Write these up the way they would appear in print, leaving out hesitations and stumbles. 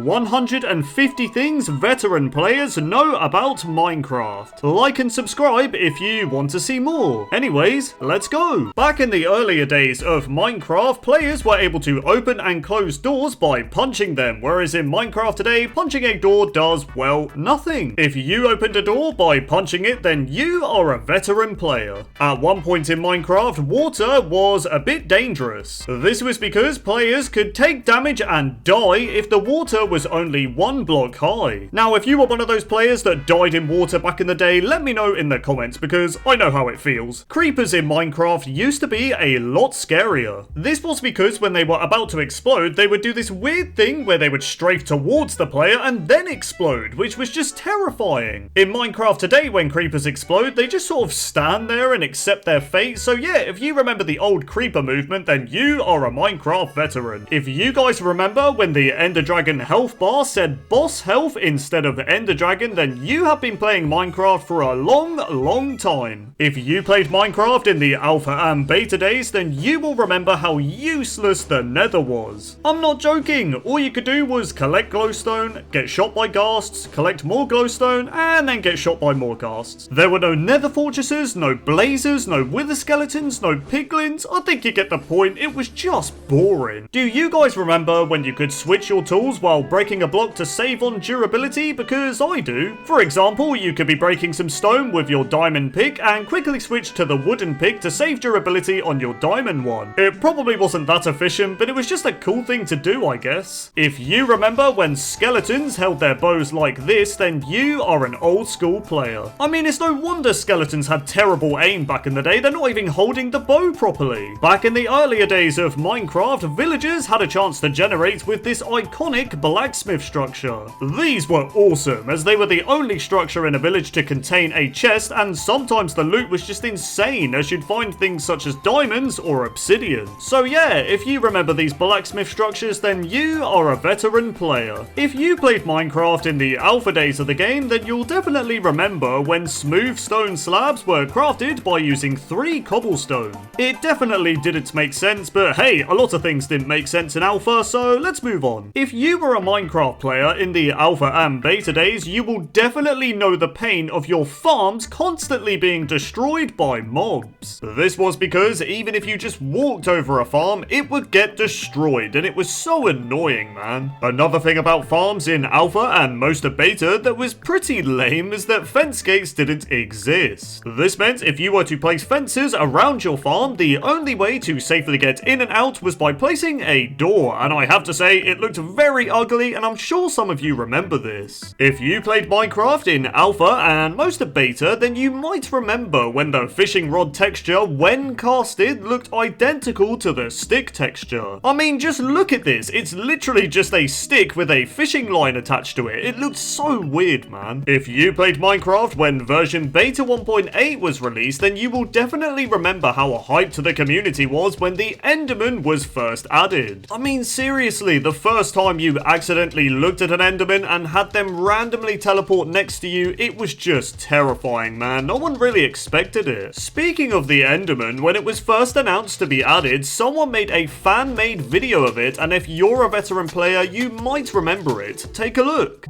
150 things veteran players know about Minecraft. Like and subscribe if you want to see more. Anyways, let's go. Back in the earlier days of Minecraft, players were able to open and close doors by punching them, whereas in Minecraft today, punching a door does, well, nothing. If you opened a door by punching it, then you are a veteran player. At one point in Minecraft, water was a bit dangerous. This was because players could take damage and die if the water was only one block high. Now, if you were one of those players that died in water back in the day, let me know in the comments because I know how it feels. Creepers in Minecraft used to be a lot scarier. This was because when they were about to explode, they would do this weird thing where they would strafe towards the player and then explode, which was just terrifying. In Minecraft today, when creepers explode, they just sort of stand there and accept their fate. So yeah, if you remember the old creeper movement, then you are a Minecraft veteran. If you guys remember when the Ender Dragon health bar said boss health instead of Ender Dragon, then you have been playing Minecraft for a long time. If you played Minecraft in the alpha and beta days, then you will remember how useless the nether was. I'm not joking, all you could do was collect glowstone, get shot by ghasts, collect more glowstone, and then get shot by more ghasts. There were no nether fortresses, no blazers, no wither skeletons, no piglins. I think you get the point, it was just boring. Do you guys remember when you could switch your tools while breaking a block to save on durability? Because I do. For example, you could be breaking some stone with your diamond pick and quickly switch to the wooden pick to save durability on your diamond one. It probably wasn't that efficient, but it was just a cool thing to do, I guess. If you remember when skeletons held their bows like this, then you are an old school player. I mean, it's no wonder skeletons had terrible aim back in the day, they're not even holding the bow properly. Back in the earlier days of Minecraft, villagers had a chance to generate with this iconic blacksmith structure. These were awesome, as they were the only structure in a village to contain a chest, and sometimes the loot was just insane, as you'd find things such as diamonds or obsidian. So yeah, if you remember these blacksmith structures, then you are a veteran player. If you played Minecraft in the alpha days of the game, then you'll definitely remember when smooth stone slabs were crafted by using 3 cobblestone. It definitely didn't make sense, but hey, a lot of things didn't make sense in alpha, so let's move on. If you were a Minecraft player in the alpha and beta days, you will definitely know the pain of your farms constantly being destroyed by mobs. This was because even if you just walked over a farm, it would get destroyed, and it was so annoying, man. Another thing about farms in alpha and most of beta that was pretty lame is that fence gates didn't exist. This meant if you were to place fences around your farm, the only way to safely get in and out was by placing a door, and I have to say, it looked very ugly, and I'm sure some of you remember this. If you played Minecraft in alpha and most of beta, then you might remember when the fishing rod texture, when casted, looked identical to the stick texture. I mean, just look at this. It's literally just a stick with a fishing line attached to it. It looked so weird, man. If you played Minecraft when version beta 1.8 was released, then you will definitely remember how hyped the community was when the Enderman was first added. I mean, seriously, the first time you accidentally looked at an Enderman and had them randomly teleport next to you, it was just terrifying, man. No one really expected it. Speaking of the Enderman, when it was first announced to be added, someone made a fan-made video of it, and if you're a veteran player, you might remember it. Take a look.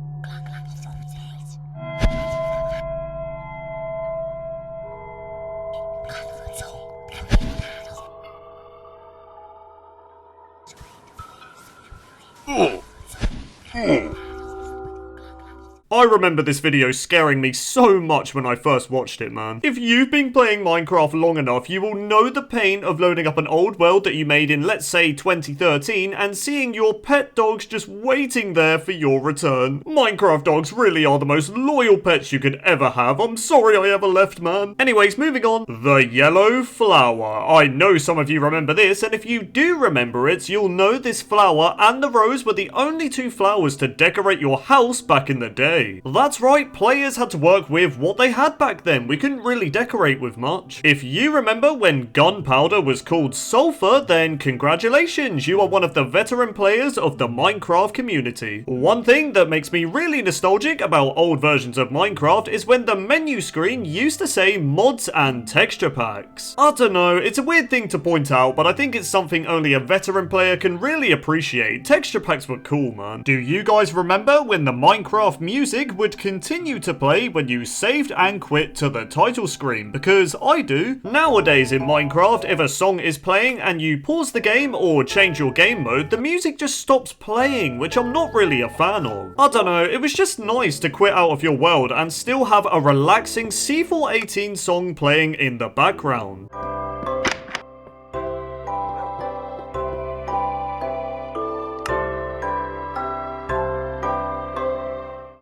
I remember this video scaring me so much when I first watched it, man. If you've been playing Minecraft long enough, you will know the pain of loading up an old world that you made in, let's say, 2013, and seeing your pet dogs just waiting there for your return. Minecraft dogs really are the most loyal pets you could ever have. I'm sorry I ever left, man. Anyways, moving on. The yellow flower. I know some of you remember this, and if you do remember it, you'll know this flower and the rose were the only 2 flowers to decorate your house back in the day. play. That's right, players had to work with what they had back then. We couldn't really decorate with much. If you remember when gunpowder was called sulfur, then congratulations, you are one of the veteran players of the Minecraft community. One thing that makes me really nostalgic about old versions of Minecraft is when the menu screen used to say mods and texture packs. I don't know, it's a weird thing to point out, but I think it's something only a veteran player can really appreciate. Texture packs were cool, man. Do you guys remember when the Minecraft music would continue to play when you saved and quit to the title screen? Because I do. Nowadays in Minecraft, if a song is playing and you pause the game or change your game mode, the music just stops playing, which I'm not really a fan of. I don't know, it was just nice to quit out of your world and still have a relaxing C418 song playing in the background.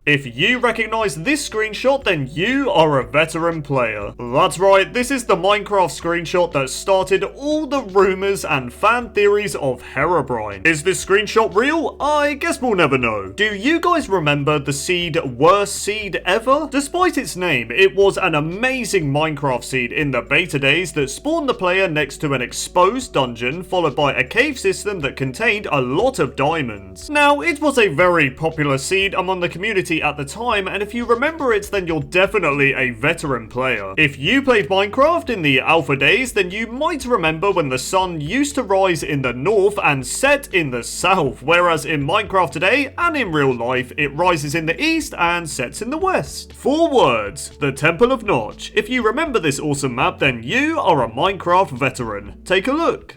If you recognise this screenshot, then you are a veteran player. That's right, this is the Minecraft screenshot that started all the rumours and fan theories of Herobrine. Is this screenshot real? I guess we'll never know. Do you guys remember the seed worst seed ever? Despite its name, it was an amazing Minecraft seed in the beta days that spawned the player next to an exposed dungeon followed by a cave system that contained a lot of diamonds. Now, it was a very popular seed among the community at the time, and if you remember it, then you're definitely a veteran player. If you played Minecraft in the alpha days, then you might remember when the sun used to rise in the north and set in the south, whereas in Minecraft today and in real life, it rises in the east and sets in the west. 4 words: the Temple of Notch. If you remember this awesome map, then you are a Minecraft veteran. Take a look.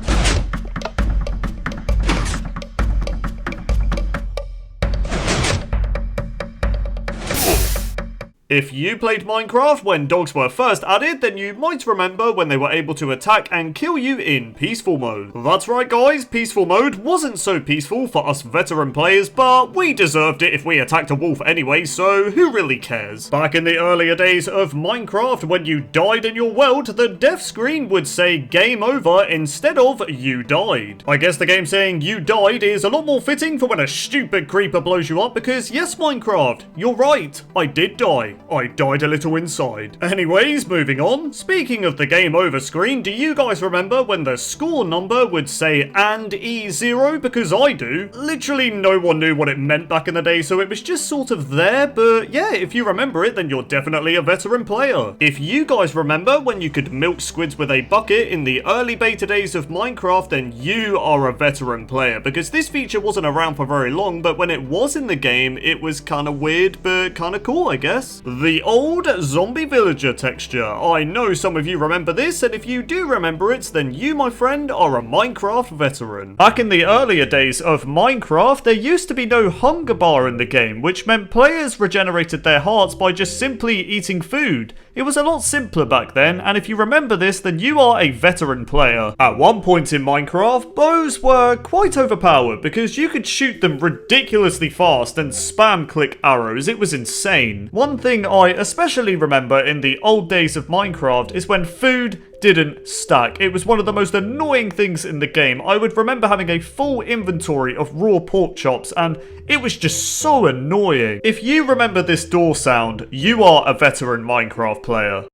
If you played Minecraft when dogs were first added, then you might remember when they were able to attack and kill you in peaceful mode. That's right guys, peaceful mode wasn't so peaceful for us veteran players, but we deserved it if we attacked a wolf anyway, so who really cares? Back in the earlier days of Minecraft, when you died in your world, the death screen would say game over instead of you died. I guess the game saying you died is a lot more fitting for when a stupid creeper blows you up, because yes Minecraft, you're right, I did die. I died a little inside. Anyways, moving on. Speaking of the game over screen, do you guys remember when the score number would say and E0? Because I do. Literally no one knew what it meant back in the day, so it was just sort of there, but yeah, if you remember it, then you're definitely a veteran player. If you guys remember when you could milk squids with a bucket in the early beta days of Minecraft, then you are a veteran player, because this feature wasn't around for very long, but when it was in the game, it was kind of weird, but kind of cool, I guess. The old zombie villager texture. I know some of you remember this, and if you do remember it, then you, my friend, are a Minecraft veteran. Back in the earlier days of Minecraft, there used to be no hunger bar in the game, which meant players regenerated their hearts by just simply eating food. It was a lot simpler back then, and if you remember this, then you are a veteran player. At one point in Minecraft, bows were quite overpowered because you could shoot them ridiculously fast and spam click arrows. It was insane. One thing I especially remember in the old days of Minecraft is when food didn't stack. It was one of the most annoying things in the game. I would remember having a full inventory of raw pork chops, and it was just so annoying. If you remember this door sound, you are a veteran Minecraft player.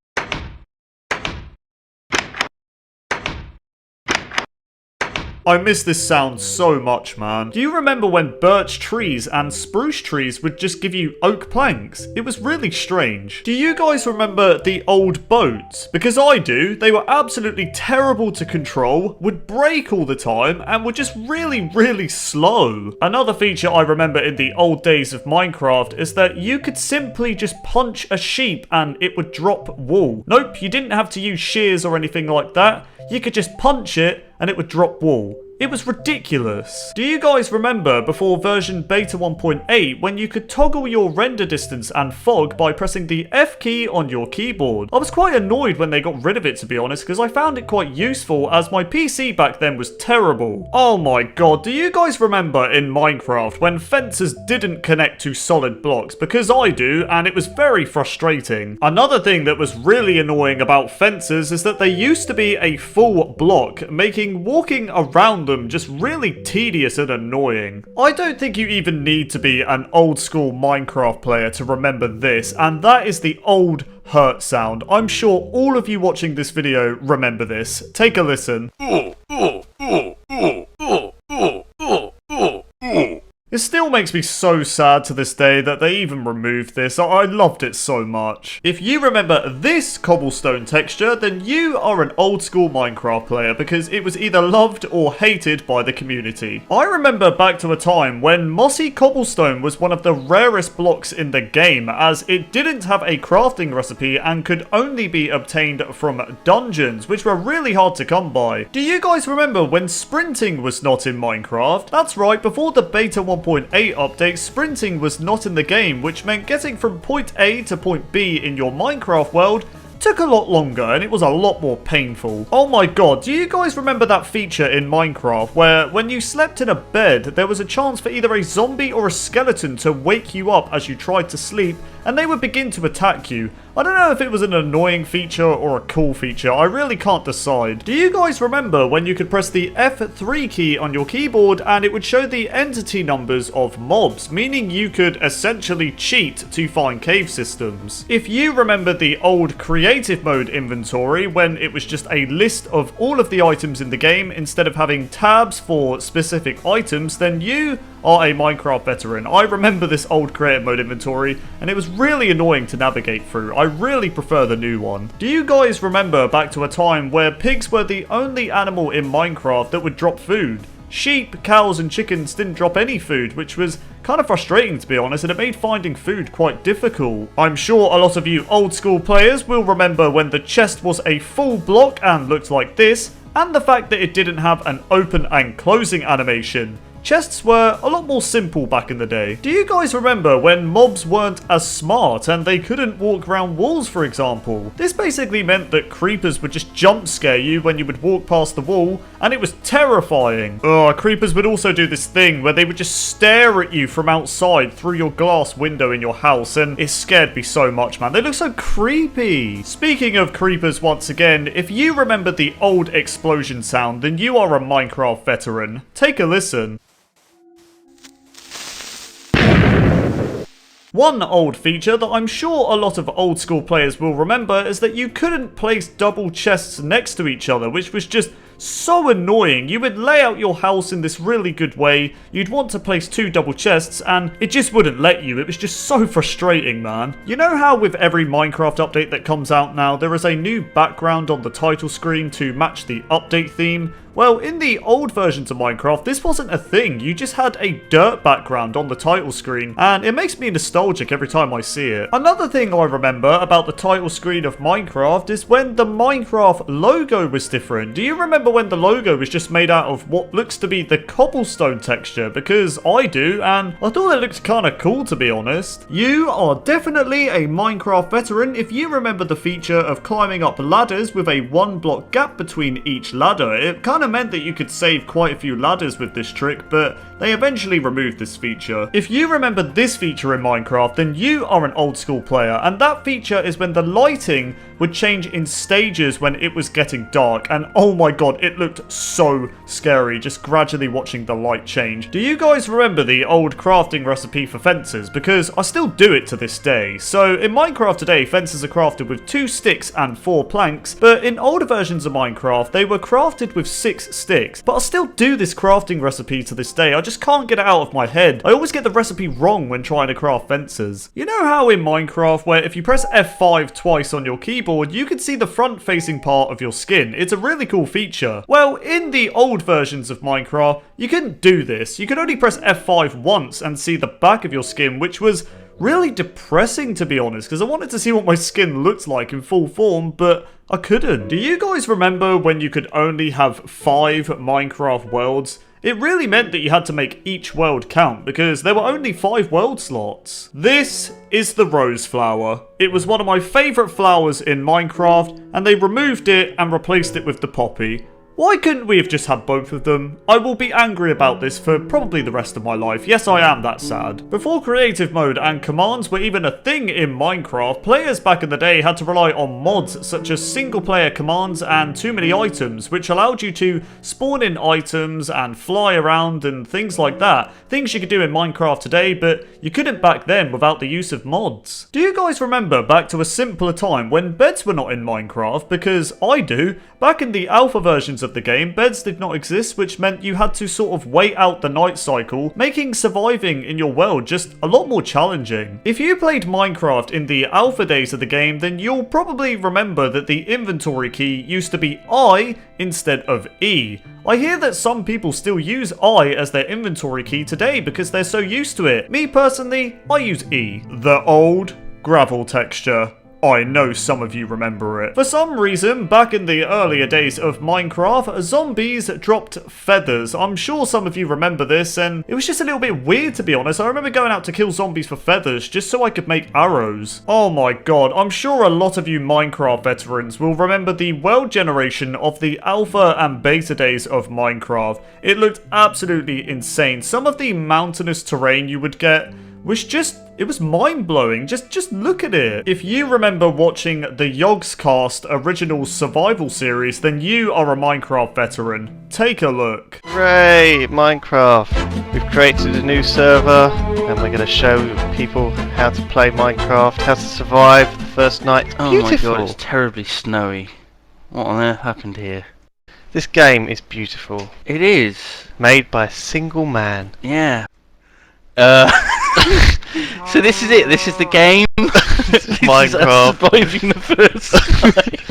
I miss this sound so much, man. Do you remember when birch trees and spruce trees would just give you oak planks? It was really strange. Do you guys remember the old boats? Because I do. They were absolutely terrible to control, would break all the time, and were just really, really slow. Another feature I remember in the old days of Minecraft is that you could simply just punch a sheep and it would drop wool. Nope, you didn't have to use shears or anything like that. You could just punch it and it would drop wool. It was ridiculous. Do you guys remember before version beta 1.8 when you could toggle your render distance and fog by pressing the F key on your keyboard? I was quite annoyed when they got rid of it, to be honest, because I found it quite useful as my PC back then was terrible. Oh my god, do you guys remember in Minecraft when fences didn't connect to solid blocks? Because I do, and it was very frustrating. Another thing that was really annoying about fences is that they used to be a full block, making walking around them them just really tedious and annoying. I don't think you even need to be an old school Minecraft player to remember this, and that is the old hurt sound. I'm sure all of you watching this video remember this. Take a listen. It still makes me so sad to this day that they even removed this. I loved it so much. If you remember this cobblestone texture, then you are an old school Minecraft player because it was either loved or hated by the community. I remember back to a time when mossy cobblestone was one of the rarest blocks in the game, as it didn't have a crafting recipe and could only be obtained from dungeons, which were really hard to come by. Do you guys remember when sprinting was not in Minecraft? That's right, before the beta 1.8 update, sprinting was not in the game, which meant getting from point A to point B in your Minecraft world took a lot longer and it was a lot more painful. Oh my god, do you guys remember that feature in Minecraft where when you slept in a bed, there was a chance for either a zombie or a skeleton to wake you up as you tried to sleep and they would begin to attack you? I don't know if it was an annoying feature or a cool feature, I really can't decide. Do you guys remember when you could press the F3 key on your keyboard and it would show the entity numbers of mobs, meaning you could essentially cheat to find cave systems? If you remember the old creative mode inventory when it was just a list of all of the items in the game instead of having tabs for specific items, then you are a Minecraft veteran. I remember this old creative mode inventory and it was really annoying to navigate through. I really prefer the new one. Do you guys remember back to a time where pigs were the only animal in Minecraft that would drop food? Sheep, cows and chickens didn't drop any food, which was kind of frustrating to be honest, and it made finding food quite difficult. I'm sure a lot of you old school players will remember when the chest was a full block and looked like this, and the fact that it didn't have an open and closing animation. Chests were a lot more simple back in the day. Do you guys remember when mobs weren't as smart and they couldn't walk around walls, for example? This basically meant that creepers would just jump scare you when you would walk past the wall, and it was terrifying. Creepers would also do this thing where they would just stare at you from outside through your glass window in your house, and it scared me so much, man. They look so creepy. Speaking of creepers once again, if you remember the old explosion sound, then you are a Minecraft veteran. Take a listen. One old feature that I'm sure a lot of old school players will remember is that you couldn't place double chests next to each other, which was just so annoying. You would lay out your house in this really good way, you'd want to place two double chests, and it just wouldn't let you. It was just so frustrating, man. You know how with every Minecraft update that comes out now, there is a new background on the title screen to match the update theme? Well, in the old versions of Minecraft, this wasn't a thing. You just had a dirt background on the title screen, and it makes me nostalgic every time I see it. Another thing I remember about the title screen of Minecraft is when the Minecraft logo was different. Do you remember when the logo was just made out of what looks to be the cobblestone texture? Because I do, and I thought it looked kind of cool, to be honest. You are definitely a Minecraft veteran if you remember the feature of climbing up ladders with a 1 block gap between each ladder. It kind of meant that you could save quite a few ladders with this trick, but they eventually removed this feature. If you remember this feature in Minecraft, then you are an old school player, and that feature is when the lighting would change in stages when it was getting dark, and oh my god, it looked so scary just gradually watching the light change. Do you guys remember the old crafting recipe for fences? Because I still do it to this day. So in Minecraft today, fences are crafted with 2 sticks and 4 planks, but in older versions of Minecraft, they were crafted with 6 sticks. But I still do this crafting recipe to this day. I just can't get it out of my head. I always get the recipe wrong when trying to craft fences. You know how in Minecraft, where if you press F5 twice on your keyboard, you can see the front-facing part of your skin? It's a really cool feature. Well, in the old versions of Minecraft, you couldn't do this. You could only press F5 once and see the back of your skin, which was really depressing, to be honest, because I wanted to see what my skin looked like in full form, but I couldn't. Do you guys remember when you could only have 5 Minecraft worlds? It really meant that you had to make each world count because there were only 5 world slots. This is the rose flower. It was one of my favourite flowers in Minecraft, and they removed it and replaced it with the poppy. Why couldn't we have just had both of them? I will be angry about this for probably the rest of my life. Yes, I am that sad. Before creative mode and commands were even a thing in Minecraft, players back in the day had to rely on mods such as single player commands and too many items, which allowed you to spawn in items and fly around and things like that. Things you could do in Minecraft today, but you couldn't back then without the use of mods. Do you guys remember back to a simpler time when beds were not in Minecraft? Because I do. Back in the alpha versions of the game, beds did not exist, which meant you had to sort of wait out the night cycle, making surviving in your world just a lot more challenging. If you played Minecraft in the alpha days of the game, then you'll probably remember that the inventory key used to be I instead of E. I hear that some people still use I as their inventory key today because they're so used to it. Me personally, I use E. The old gravel texture. I know some of you remember it. For some reason, back in the earlier days of Minecraft, zombies dropped feathers. I'm sure some of you remember this, and it was just a little bit weird, to be honest. I remember going out to kill zombies for feathers just so I could make arrows. Oh my god, I'm sure a lot of you Minecraft veterans will remember the world generation of the alpha and beta days of Minecraft. It looked absolutely insane. Some of the mountainous terrain you would get was just, it was mind-blowing. Just look at it. If you remember watching the Yogscast original survival series, then you are a Minecraft veteran. Take a look. Hooray, Minecraft. We've created a new server and we're going to show people how to play Minecraft, how to survive the first night. It's beautiful. My god, it's terribly snowy. What on earth happened here? This game is beautiful. It is. Made by a single man. Yeah. So this is it. This is the game. This is Minecraft. Surviving the first night.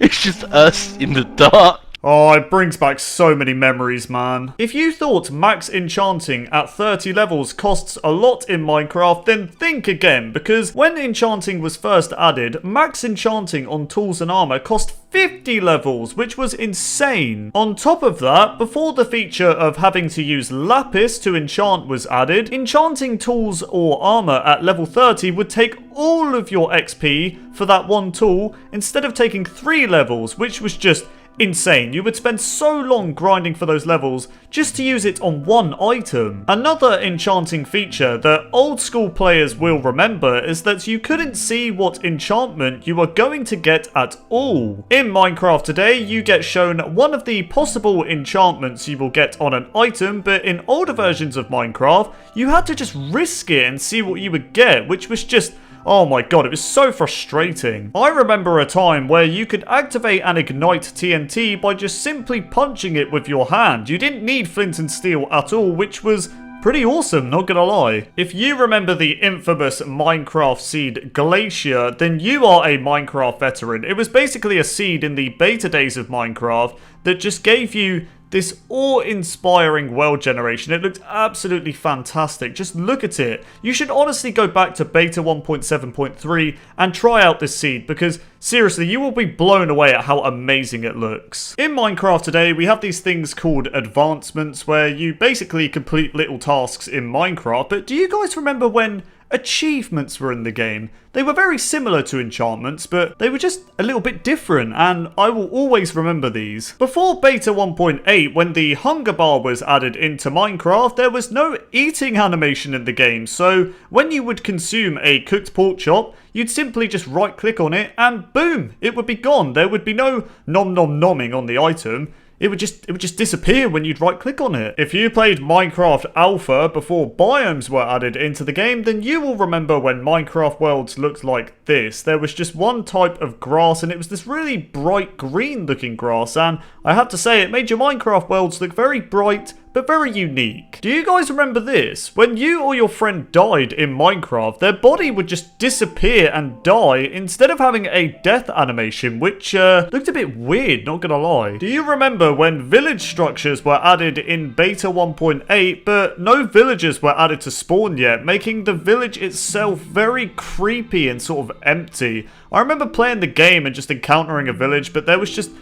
It's just us in the dark. Oh, it brings back so many memories, man. If you thought max enchanting at 30 levels costs a lot in Minecraft, then think again, because when enchanting was first added, max enchanting on tools and armor cost 50 levels, which was insane. On top of that, before the feature of having to use lapis to enchant was added, enchanting tools or armor at level 30 would take all of your XP for that one tool instead of taking 3 levels, which was just insane. You would spend so long grinding for those levels just to use it on one item. Another enchanting feature that old school players will remember is that you couldn't see what enchantment you were going to get at all. In Minecraft today, you get shown one of the possible enchantments you will get on an item, but in older versions of Minecraft, you had to just risk it and see what you would get, which was just, oh my god, it was so frustrating. I remember a time where you could activate and ignite TNT by just simply punching it with your hand. You didn't need flint and steel at all, which was pretty awesome, not gonna lie. If you remember the infamous Minecraft seed Glacier, then you are a Minecraft veteran. It was basically a seed in the beta days of Minecraft that just gave you this awe-inspiring world generation. It looked absolutely fantastic. Just look at it. You should honestly go back to beta 1.7.3 and try out this seed, because seriously, you will be blown away at how amazing it looks. In Minecraft today, we have these things called advancements, where you basically complete little tasks in Minecraft. But do you guys remember when achievements were in the game? They were very similar to enchantments, but they were just a little bit different, and I will always remember these. Before beta 1.8, when the hunger bar was added into Minecraft, there was no eating animation in the game, so when you would consume a cooked pork chop, you'd simply just right click on it and boom, it would be gone. There would be no nom nom nomming on the item. It would just disappear when you'd right click on it. If you played Minecraft Alpha before biomes were added into the game, then you will remember when Minecraft worlds looked like this. There was just one type of grass, and it was this really bright green looking grass, and I have to say it made your Minecraft worlds look very bright but very unique. Do you guys remember this? When you or your friend died in Minecraft, their body would just disappear and die instead of having a death animation, which looked a bit weird, not gonna lie. Do you remember when village structures were added in beta 1.8, but no villagers were added to spawn yet, making the village itself very creepy and sort of empty? I remember playing the game and just encountering a village, but there was just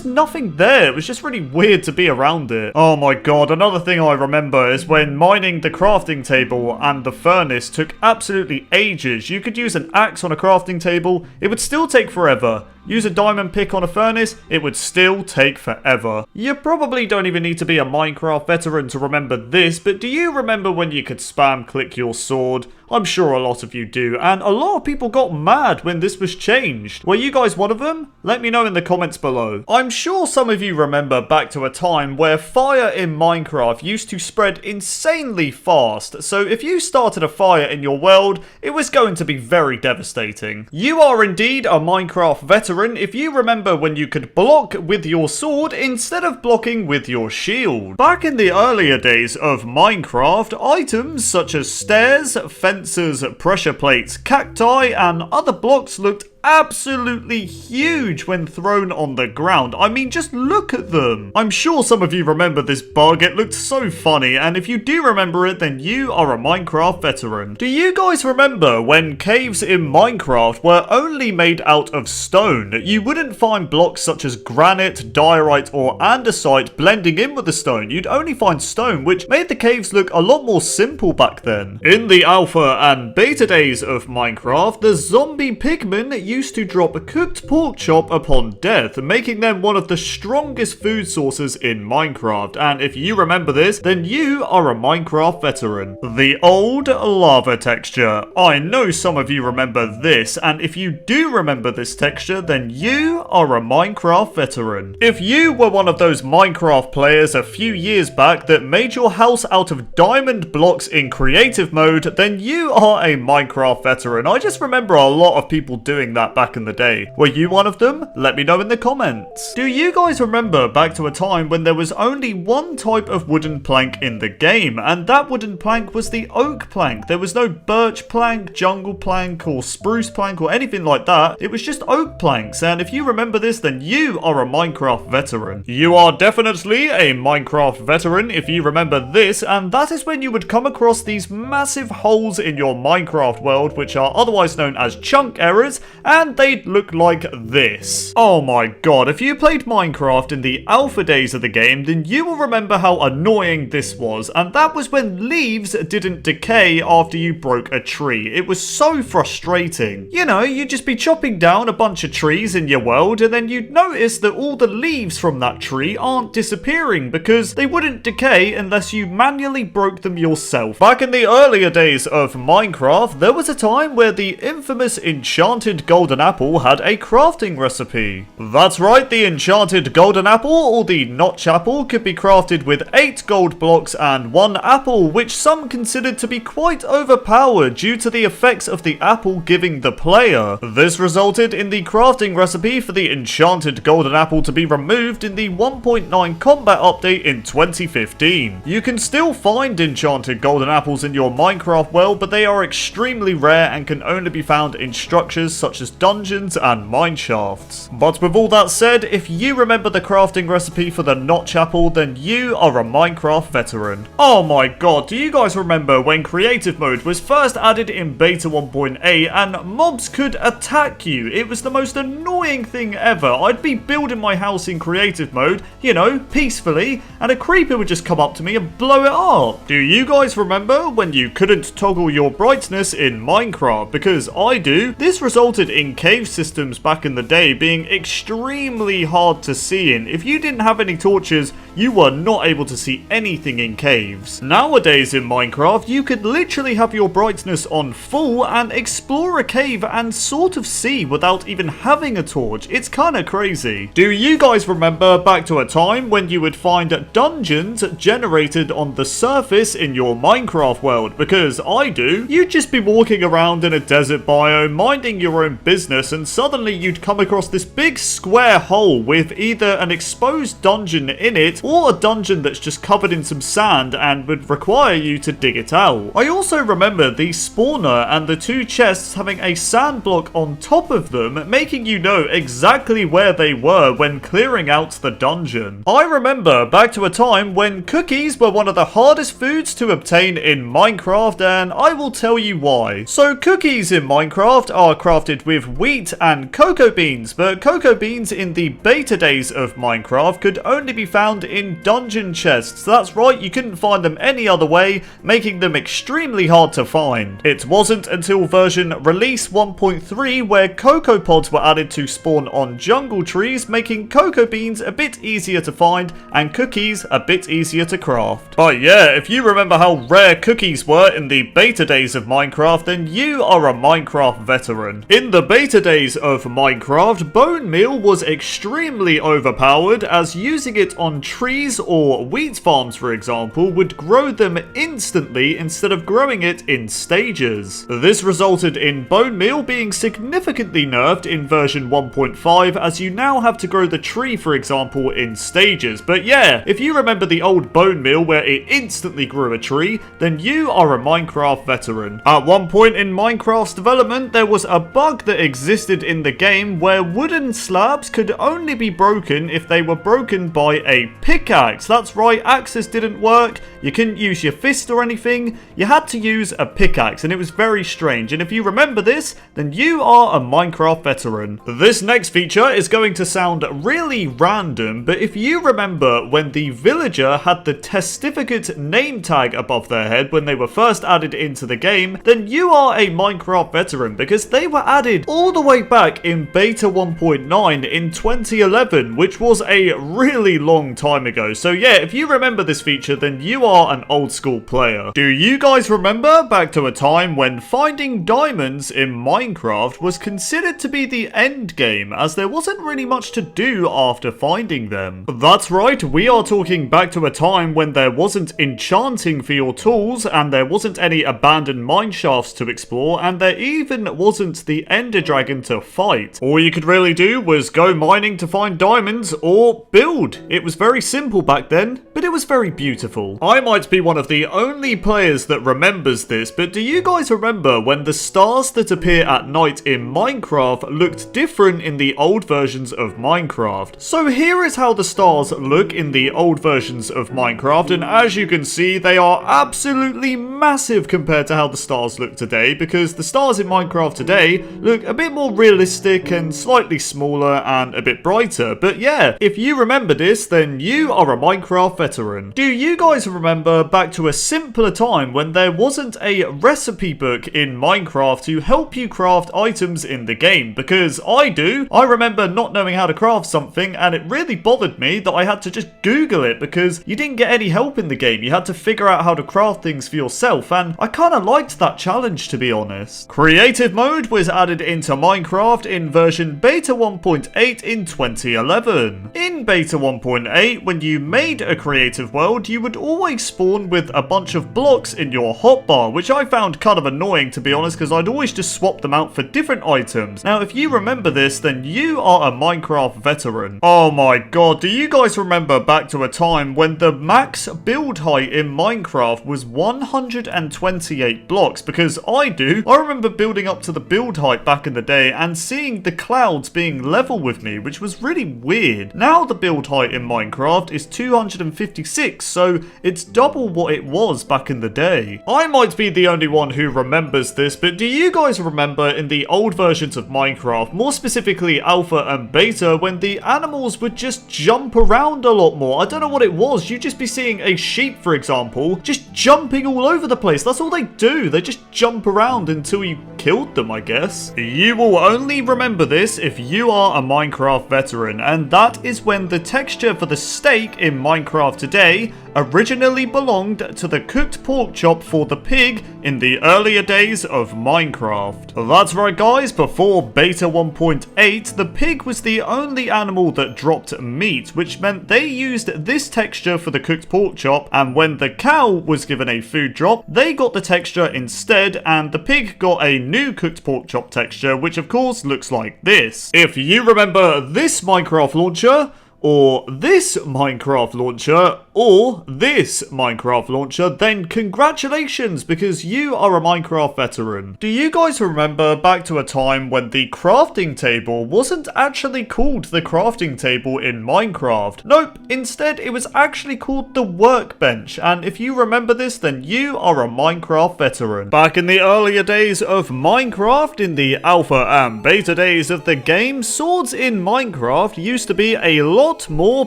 nothing there. It was just really weird to be around it. Oh my god, another thing I remember is when mining the crafting table and the furnace took absolutely ages. You could use an axe on a crafting table, it would still take forever. use a diamond pick on a furnace, it would still take forever. You probably don't even need to be a Minecraft veteran to remember this, but do you remember when you could spam click your sword? I'm sure a lot of you do, and a lot of people got mad when this was changed. Were you guys one of them? Let me know in the comments below. I'm sure some of you remember back to a time where fire in Minecraft used to spread insanely fast, so if you started a fire in your world, it was going to be very devastating. You are indeed a Minecraft veteran if you remember when you could block with your sword instead of blocking with your shield. Back in the earlier days of Minecraft, items such as stairs, fences, pressure plates, cacti, and other blocks looked absolutely huge when thrown on the ground. I mean, just look at them. I'm sure some of you remember this bug. It looked so funny, and if you do remember it, then you are a Minecraft veteran. Do you guys remember when caves in Minecraft were only made out of stone? You wouldn't find blocks such as granite, diorite, or andesite blending in with the stone. You'd only find stone, which made the caves look a lot more simple back then. In the alpha and beta days of Minecraft, the zombie pigmen used to drop a cooked pork chop upon death, making them one of the strongest food sources in Minecraft. And if you remember this, then you are a Minecraft veteran. The old lava texture. I know some of you remember this, and if you do remember this texture, then you are a Minecraft veteran. If you were one of those Minecraft players a few years back that made your house out of diamond blocks in creative mode, then you are a Minecraft veteran. I just remember a lot of people doing that back in the day. Were you one of them? Let me know in the comments. Do you guys remember back to a time when there was only one type of wooden plank in the game, and that wooden plank was the oak plank? There was no birch plank, jungle plank, or spruce plank, or anything like that. It was just oak planks, and if you remember this, then you are a Minecraft veteran. You are definitely a Minecraft veteran if you remember this, and that is when you would come across these massive holes in your Minecraft world, which are otherwise known as chunk errors, and they'd look like this. Oh my god, if you played Minecraft in the alpha days of the game, then you will remember how annoying this was, and that was when leaves didn't decay after you broke a tree. It was so frustrating. You know, you'd just be chopping down a bunch of trees in your world, and then you'd notice that all the leaves from that tree aren't disappearing because they wouldn't decay unless you manually broke them yourself. Back in the earlier days of Minecraft, there was a time where the infamous Enchanted golden apple had a crafting recipe. That's right, the enchanted golden apple, or the notch apple, could be crafted with 8 gold blocks and 1 apple, which some considered to be quite overpowered due to the effects of the apple giving the player. This resulted in the crafting recipe for the enchanted golden apple to be removed in the 1.9 combat update in 2015. You can still find enchanted golden apples in your Minecraft world, but they are extremely rare and can only be found in structures such as dungeons and mine shafts. But with all that said, if you remember the crafting recipe for the notch apple, then you are a Minecraft veteran. Oh my god, do you guys remember when creative mode was first added in beta 1.8 and mobs could attack you? It was the most annoying thing ever. I'd be building my house in creative mode, you know, peacefully, and a creeper would just come up to me and blow it up. Do you guys remember when you couldn't toggle your brightness in Minecraft? Because I do. This resulted in cave systems back in the day being extremely hard to see in. If you didn't have any torches, you were not able to see anything in caves. Nowadays in Minecraft, you could literally have your brightness on full and explore a cave and sort of see without even having a torch. It's kind of crazy. Do you guys remember back to a time when you would find dungeons generated on the surface in your Minecraft world? Because I do. You'd just be walking around in a desert biome, minding your own business, and suddenly you'd come across this big square hole with either an exposed dungeon in it or a dungeon that's just covered in some sand and would require you to dig it out. I also remember the spawner and the 2 chests having a sand block on top of them, making you know exactly where they were when clearing out the dungeon. I remember back to a time when cookies were one of the hardest foods to obtain in Minecraft, and I will tell you why. So cookies in Minecraft are crafted with wheat and cocoa beans, but cocoa beans in the beta days of Minecraft could only be found in dungeon chests. That's right, you couldn't find them any other way, making them extremely hard to find. It wasn't until version release 1.3 where cocoa pods were added to spawn on jungle trees, making cocoa beans a bit easier to find and cookies a bit easier to craft. But yeah, if you remember how rare cookies were in the beta days of Minecraft, then you are a Minecraft veteran. In the beta days of Minecraft, bone meal was extremely overpowered, as using it on trees or wheat farms, for example, would grow them instantly instead of growing it in stages. This resulted in bone meal being significantly nerfed in version 1.5, as you now have to grow the tree, for example, in stages. But yeah, if you remember the old bone meal where it instantly grew a tree, then you are a Minecraft veteran. At one point in Minecraft's development, there was a bug that existed in the game where wooden slabs could only be broken if they were broken by a pickaxe. That's right, axes didn't work, you couldn't use your fist or anything, you had to use a pickaxe, and it was very strange. And if you remember this, then you are a Minecraft veteran. This next feature is going to sound really random, but if you remember when the villager had the testificate name tag above their head when they were first added into the game, then you are a Minecraft veteran, because they were added all the way back in beta 1.9 in 2011, which was a really long time ago. So yeah, if you remember this feature, then you are an old school player. Do you guys remember back to a time when finding diamonds in Minecraft was considered to be the end game, as there wasn't really much to do after finding them? That's right, we are talking back to a time when there wasn't enchanting for your tools, and there wasn't any abandoned mine shafts to explore, and there even wasn't the ender dragon to fight. All you could really do was go mining to find diamonds or build. It was very simple back then, but it was very beautiful. I might be one of the only players that remembers this, but do you guys remember when the stars that appear at night in Minecraft looked different in the old versions of Minecraft? So here is how the stars look in the old versions of Minecraft, and as you can see, they are absolutely massive compared to how the stars look today, because the stars in Minecraft today look a bit more realistic and slightly smaller and a bit brighter. But yeah, if you remember this, then you are a Minecraft veteran. Do you guys remember back to a simpler time when there wasn't a recipe book in Minecraft to help you craft items in the game? Because I do. I remember not knowing how to craft something, and it really bothered me that I had to just Google it, because you didn't get any help in the game. You had to figure out how to craft things for yourself, and I kind of liked that challenge, to be honest. Creative mode was added into Minecraft in version beta 1.8 in 2011. In beta 1.8, when you made a creative world, you would always spawn with a bunch of blocks in your hotbar, which I found kind of annoying, to be honest, because I'd always just swap them out for different items. Now, if you remember this, then you are a Minecraft veteran. Oh my god, do you guys remember back to a time when the max build height in Minecraft was 128 blocks? Because I do. I remember building up to the build height back in the day and seeing the clouds being level with me, which was really weird. Now the build height in Minecraft is 256, so it's double what it was back in the day. I might be the only one who remembers this, but do you guys remember in the old versions of Minecraft, more specifically alpha and beta, when the animals would just jump around a lot more? I don't know what it was. You'd just be seeing a sheep, for example, just jumping all over the place. That's all they do. They just jump around until you killed them, I guess. You will only remember this if you are a Minecraft veteran, and that is when the texture for the steak in Minecraft today originally belonged to the cooked pork chop for the pig in the earlier days of Minecraft. That's right guys, before beta 1.8, the pig was the only animal that dropped meat, which meant they used this texture for the cooked pork chop, and when the cow was given a food drop, they got the texture instead, and the pig got a new cooked pork chop texture, which of course looks like this. If you remember this Minecraft launcher, or this Minecraft launcher, or this Minecraft launcher, then congratulations, because you are a Minecraft veteran. Do you guys remember back to a time when the crafting table wasn't actually called the crafting table in Minecraft? Nope, instead it was actually called the workbench, and if you remember this, then you are a Minecraft veteran. Back in the earlier days of Minecraft, in the alpha and beta days of the game, swords in Minecraft used to be a lot lot more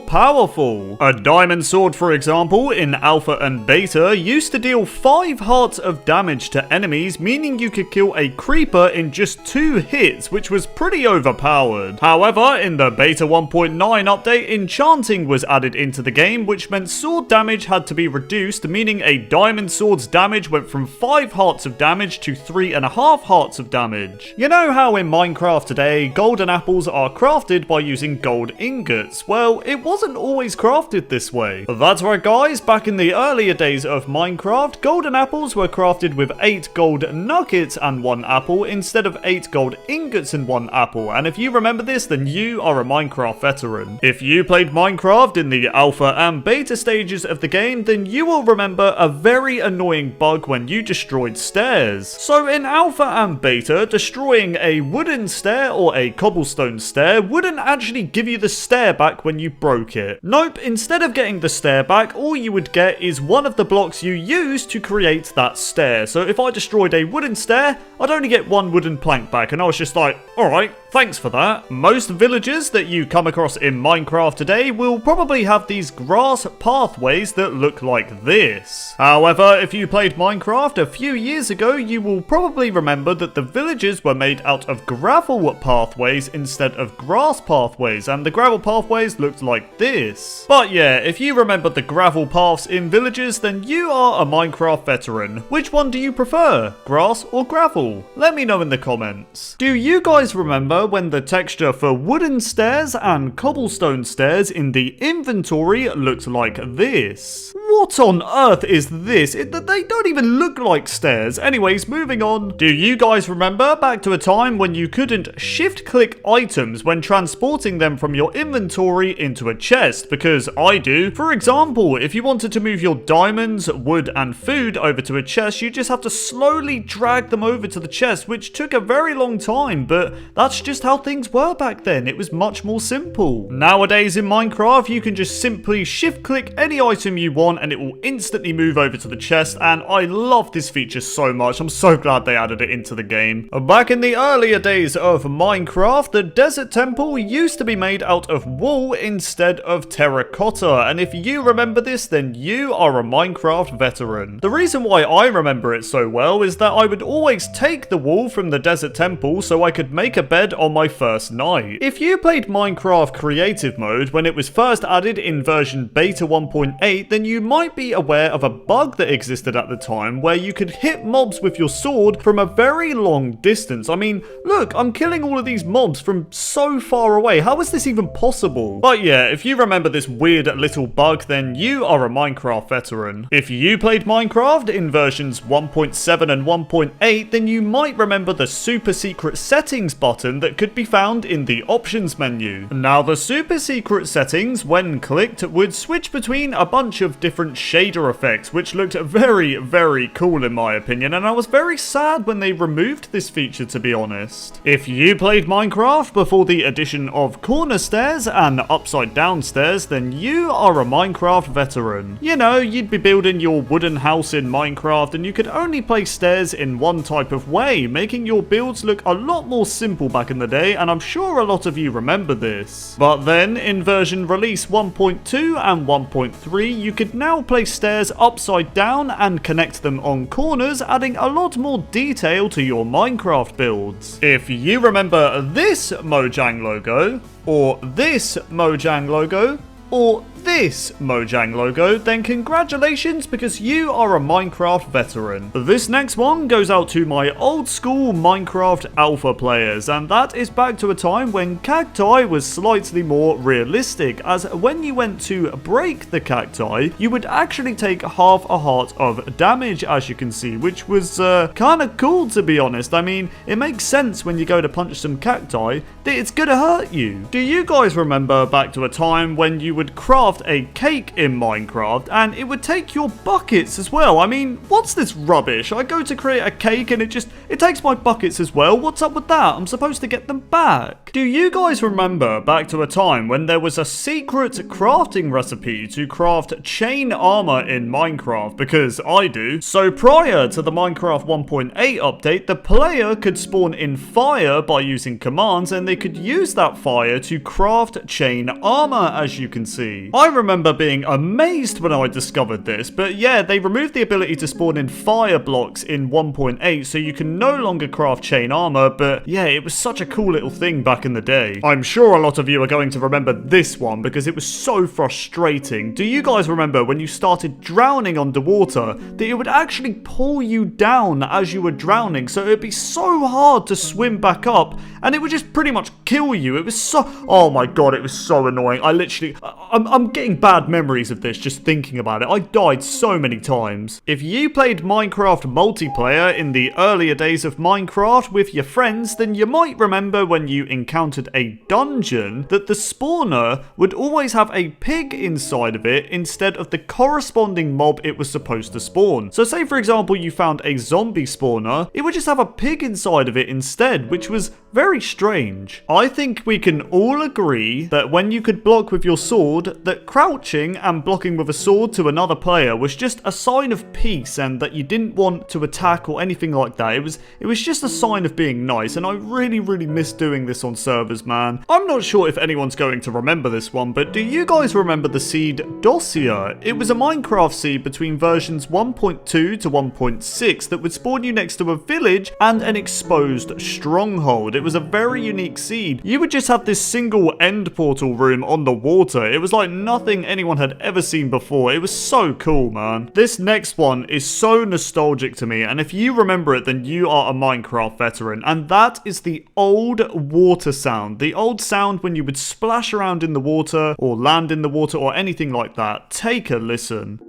powerful. A diamond sword, for example, in Alpha and Beta, used to deal 5 hearts of damage to enemies, meaning you could kill a creeper in just 2 hits, which was pretty overpowered. However, in the Beta 1.9 update, enchanting was added into the game, which meant sword damage had to be reduced, meaning a diamond sword's damage went from 5 hearts of damage to 3.5 hearts of damage. You know how in Minecraft today, golden apples are crafted by using gold ingots? Well, it wasn't always crafted this way. That's right guys, back in the earlier days of Minecraft, golden apples were crafted with 8 gold nuggets and 1 apple instead of 8 gold ingots and 1 apple, and if you remember this, then you are a Minecraft veteran. If you played Minecraft in the alpha and beta stages of the game, then you will remember a very annoying bug when you destroyed stairs. So in alpha and beta, destroying a wooden stair or a cobblestone stair wouldn't actually give you the stair back when you broke it. Nope, instead of getting the stair back, all you would get is one of the blocks you used to create that stair. So if I destroyed a wooden stair, I'd only get 1 wooden plank back, and I was just like, alright, thanks for that. Most villagers that you come across in Minecraft today will probably have these grass pathways that look like this. However, if you played Minecraft a few years ago, you will probably remember that the villages were made out of gravel pathways instead of grass pathways, and the gravel pathways looked like this. But yeah, if you remember the gravel paths in villages, then you are a Minecraft veteran. Which one do you prefer, grass or gravel? Let me know in the comments. Do you guys remember when the texture for wooden stairs and cobblestone stairs in the inventory looked like this? What on earth is this? They don't even look like stairs. Anyways, moving on. Do you guys remember back to a time when you couldn't shift click items when transporting them from your inventory into a chest? Because I do. For example, if you wanted to move your diamonds, wood and food over to a chest, you just have to slowly drag them over to the chest, which took a very long time, but that's just how things were back then. It was much more simple. Nowadays in Minecraft, you can just simply shift click any item you want and it will instantly move over to the chest, and I love this feature so much. I'm so glad they added it into the game. Back in the earlier days of Minecraft, the desert temple used to be made out of wool instead of terracotta, and if you remember this, then you are a Minecraft veteran. The reason why I remember it so well is that I would always take the wool from the desert temple so I could make a bed on my first night. If you played Minecraft creative mode when it was first added in version beta 1.8, then you might be aware of a bug that existed at the time where you could hit mobs with your sword from a very long distance. I mean, look, I'm killing all of these mobs from so far away. How is this even possible? But yeah, if you remember this weird little bug, then you are a Minecraft veteran. If you played Minecraft in versions 1.7 and 1.8, then you might remember the super secret settings button that could be found in the options menu. Now, the super secret settings, when clicked, would switch between a bunch of different shader effects, which looked very, very cool in my opinion, and I was very sad when they removed this feature, to be honest. If you played Minecraft before the addition of corner stairs and upside down stairs, then you are a Minecraft veteran. You know, you'd be building your wooden house in Minecraft and you could only place stairs in one type of way, making your builds look a lot more simple back in the day, and I'm sure a lot of you remember this. But then, in version release 1.2 and 1.3, you could now place stairs upside down and connect them on corners, adding a lot more detail to your Minecraft builds. If you remember this Mojang logo, or this Mojang logo, or this Mojang logo, then congratulations, because you are a Minecraft veteran. This next one goes out to my old school Minecraft alpha players, and that is back to a time when cacti was slightly more realistic, as when you went to break the cacti, you would actually take half a heart of damage, as you can see, which was kind of cool, to be honest. I mean, it makes sense when you go to punch some cacti that it's gonna hurt you. Do you guys remember back to a time when you would craft craft a cake in Minecraft, and it would take your buckets as well. I mean, what's this rubbish? I go to create a cake and it takes my buckets as well. What's up with that? I'm supposed to get them back. Do you guys remember back to a time when there was a secret crafting recipe to craft chain armor in Minecraft? Because I do. So prior to the Minecraft 1.8 update, the player could spawn in fire by using commands, and they could use that fire to craft chain armor, as you can see. I remember being amazed when I discovered this, but yeah, they removed the ability to spawn in fire blocks in 1.8, so you can no longer craft chain armor, but yeah, it was such a cool little thing back in the day. I'm sure a lot of you are going to remember this one because it was so frustrating. Do you guys remember when you started drowning underwater that it would actually pull you down as you were drowning, so it would be so hard to swim back up, and it would just pretty much kill you. It was so, oh my god, it was so annoying. I'm getting bad memories of this just thinking about it. I died so many times. If you played Minecraft multiplayer in the earlier days of Minecraft with your friends, then you might remember when you encountered a dungeon that the spawner would always have a pig inside of it instead of the corresponding mob it was supposed to spawn. So say for example you found a zombie spawner, it would just have a pig inside of it instead, which was very strange. I think we can all agree that when you could block with your sword, that crouching and blocking with a sword to another player was just a sign of peace and that you didn't want to attack or anything like that. It was just a sign of being nice, and I really miss doing this on servers, man. I'm not sure if anyone's going to remember this one, but do you guys remember the Seed Dossier? It was a Minecraft seed between versions 1.2 to 1.6 that would spawn you next to a village and an exposed stronghold. It was a very unique seed. You would just have this single end portal room on the water. It was like nothing anyone had ever seen before. It was so cool, man. This next one is so nostalgic to me, and if you remember it, then you are a Minecraft veteran, and that is the old water sound. The old sound when you would splash around in the water or land in the water or anything like that. Take a listen.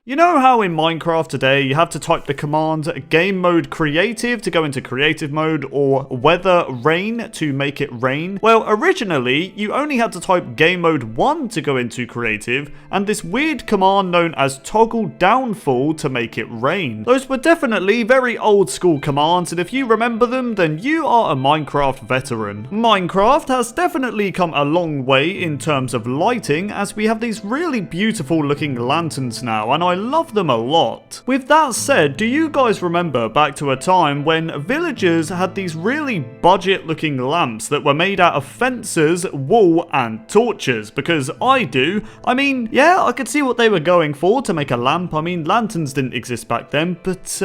You know how in Minecraft today you have to type the command game mode creative to go into creative mode or weather rain to make it rain? Well, originally you only had to type game mode 1 to go into creative, and this weird command known as toggle downfall to make it rain. Those were definitely very old school commands, and if you remember them, then you are a Minecraft veteran. Minecraft has definitely come a long way in terms of lighting, as we have these really beautiful looking lanterns now, and I love them a lot. With that said, do you guys remember back to a time when villagers had these really budget looking lamps that were made out of fences, wool and torches? Because I do. I mean, yeah, I could see what they were going for to make a lamp. I mean, lanterns didn't exist back then, but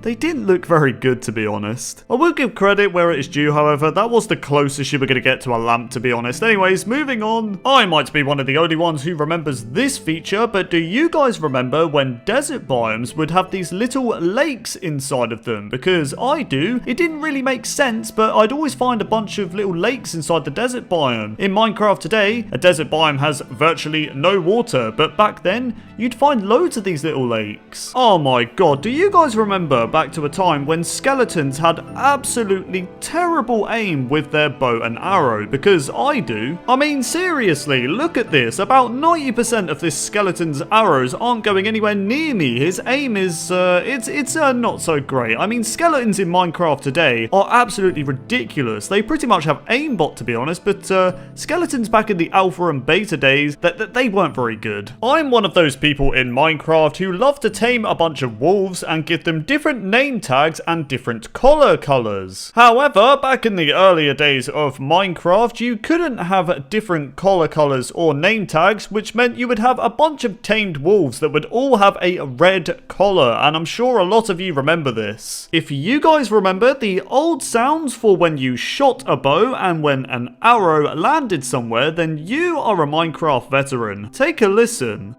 they didn't look very good, to be honest. I will give credit where it is due, however. That was the closest you were going to get to a lamp, to be honest. Anyways, moving on. I might be one of the only ones who remembers this feature, but do you guys remember when desert biomes would have these little lakes inside of them? Because I do. It didn't really make sense, but I'd always find a bunch of little lakes inside the desert biome. In Minecraft today, a desert biome has virtually no water, but back then, you'd find loads of these little lakes. Oh my god, do you guys remember back to a time when skeletons had absolutely terrible aim with their bow and arrow? Because I do. I mean, seriously, look at this. About 90% of this skeleton's arrows aren't going anywhere near me. His aim is, it's not so great. I mean, skeletons in Minecraft today are absolutely ridiculous. They pretty much have aimbot, to be honest, but skeletons back in the alpha and beta days, they weren't very good. I'm one of those people in Minecraft who love to tame a bunch of wolves and give them different name tags and different collar colors. However, back in the earlier days of Minecraft, you couldn't have different collar colors or name tags, which meant you would have a bunch of tamed wolves that would all have a red collar, and I'm sure a lot of you remember this. If you guys remember the old sounds for when you shot a bow and when an arrow landed somewhere, then you are a Minecraft veteran. Take a listen.